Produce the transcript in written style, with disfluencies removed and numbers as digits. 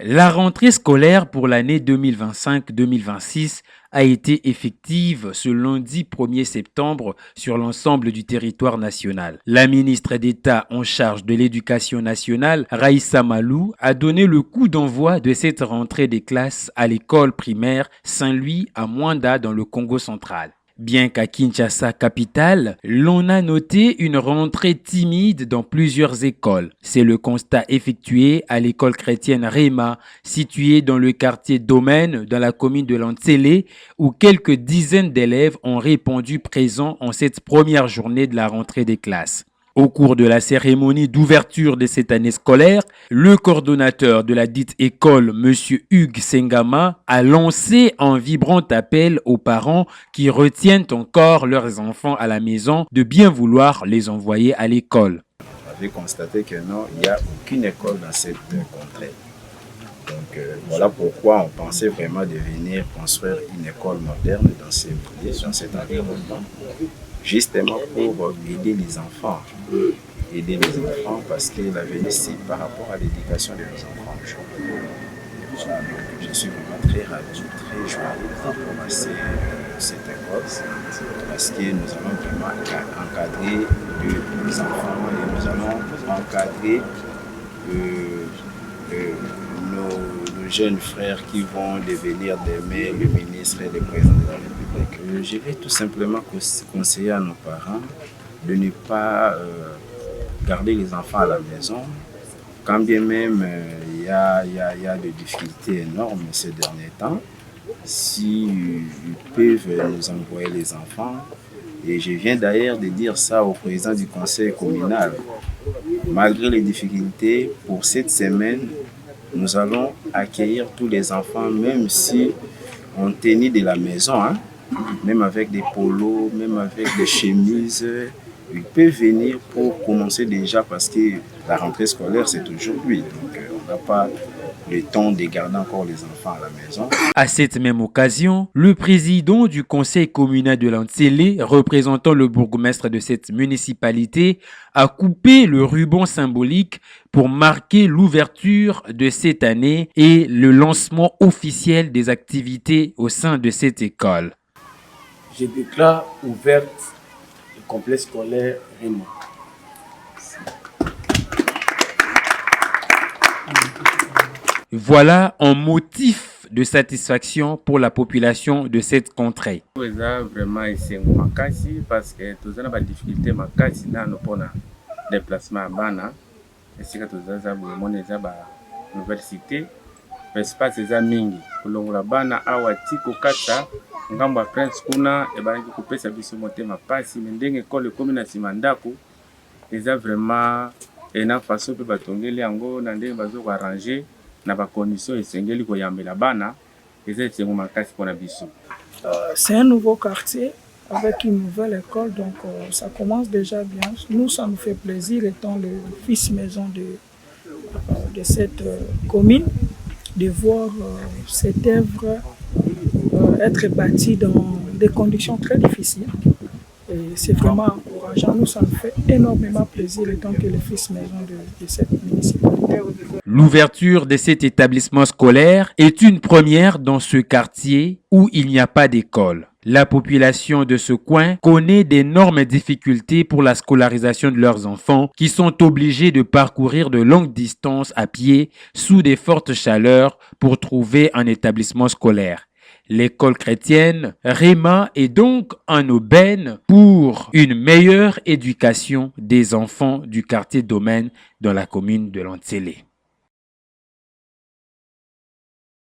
La rentrée scolaire pour l'année 2025-2026 a été effective ce lundi 1er septembre sur l'ensemble du territoire national. La ministre d'État en charge de l'Éducation nationale, Raïssa Malou, a donné le coup d'envoi de cette rentrée des classes à l'école primaire Saint-Louis à Mwanda dans le Congo central. Bien qu'à Kinshasa, capitale, l'on a noté une rentrée timide dans plusieurs écoles. C'est le constat effectué à l'école chrétienne Réma, située dans le quartier Domaine, dans la commune de Lantsele, où quelques dizaines d'élèves ont répondu présents en cette première journée de la rentrée des classes. Au cours de la cérémonie d'ouverture de cette année scolaire, le coordonnateur de la dite école, M. Hugues Sengama, a lancé un vibrant appel aux parents qui retiennent encore leurs enfants à la maison de bien vouloir les envoyer à l'école. On avait constaté que non, il n'y a aucune école dans cette contrée. Donc voilà pourquoi on pensait vraiment de venir construire une école moderne dans cet environnement. Justement pour aider les enfants. Aider les enfants parce que l'avenir c'est par rapport à l'éducation de nos enfants aujourd'hui. Je suis vraiment très ravi, très joyeux par rapport à cette école parce que nous allons vraiment encadrer les enfants et nous allons encadrer nos jeunes frères qui vont devenir demain le ministre et le président de la République. Je vais tout simplement conseiller à nos parents de ne pas garder les enfants à la maison, quand bien même il y a des difficultés énormes ces derniers temps. S'ils peuvent nous envoyer les enfants, et je viens d'ailleurs de dire ça au président du conseil communal, malgré les difficultés, pour cette semaine, nous allons accueillir tous les enfants, même si on tenait de la maison, hein, même avec des polos, même avec des chemises. Ils peuvent venir pour commencer déjà parce que la rentrée scolaire, c'est aujourd'hui. Donc, on n'a pas le temps de garder encore les enfants à la maison. À cette même occasion, le président du conseil communal de Lantsele, représentant le bourgmestre de cette municipalité, a coupé le ruban symbolique pour marquer l'ouverture de cette année et le lancement officiel des activités au sein de cette école. Je déclare ouverte le complexe scolaire Réma. Voilà un motif de satisfaction pour la population de cette contrée. Vraiment, c'est makasi parce que nous avons des difficultés makasi dans nos déplacements à Bana. Et c'est que nous avons université, espace des mingi. Pour la Bana, awati kokata, ngamba prince kuna et banaki couper sa biso motema pasi mendenge école commune Simandako. Ils ont vraiment une façon de batongeli yango na ndenge bazo arranger. C'est un nouveau quartier avec une nouvelle école, donc ça commence déjà bien. Nous, ça nous fait plaisir, étant le fils maison de cette commune, de voir cette œuvre être bâtie dans des conditions très difficiles. Et c'est vraiment encourageant. Nous, ça nous fait énormément plaisir étant que le fils maison de cette municipalité. L'ouverture de cet établissement scolaire est une première dans ce quartier où il n'y a pas d'école. La population de ce coin connaît d'énormes difficultés pour la scolarisation de leurs enfants qui sont obligés de parcourir de longues distances à pied sous des fortes chaleurs pour trouver un établissement scolaire. L'école chrétienne Réma est donc en aubaine pour une meilleure éducation des enfants du quartier Domaine dans la commune de Lantsele.